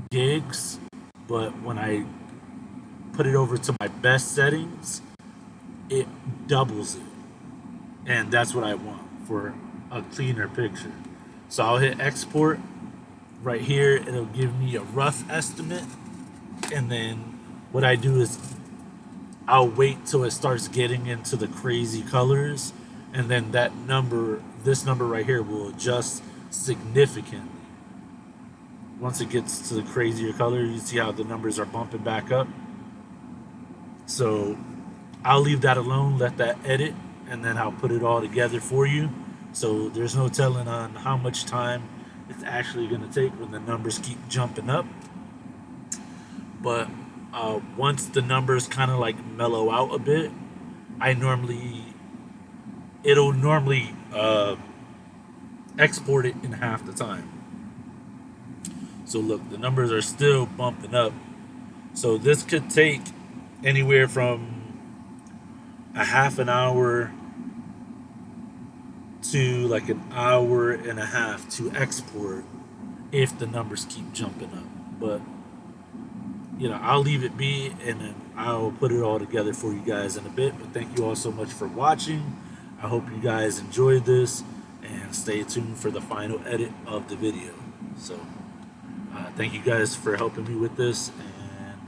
gigs. But when I put it over to my best settings, it doubles it. And that's what I want for a cleaner picture. So I'll hit export. Right here, it'll give me a rough estimate. And then what I do is I'll wait till it starts getting into the crazy colors. And then this number right here will adjust significantly. Once it gets to the crazier color, you see how the numbers are bumping back up. So I'll leave that alone, let that edit, and then I'll put it all together for you. So there's no telling on how much time it's actually going to take when the numbers keep jumping up. But once the numbers kind of like mellow out a bit, I normally it'll normally export it in half the time. So look, the numbers are still bumping up. So this could take anywhere from a half an hour to like an hour and a half to export if the numbers keep jumping up. But I'll leave it be, and then I'll put it all together for you guys in a bit. But thank you all so much for watching. I hope you guys enjoyed this, and stay tuned for the final edit of the video. So thank you guys for helping me with this. And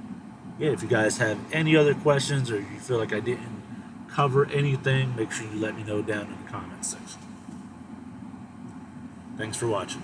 yeah, if you guys have any other questions, or you feel like I didn't cover anything, make sure you let me know down in the comments section. Thanks for watching.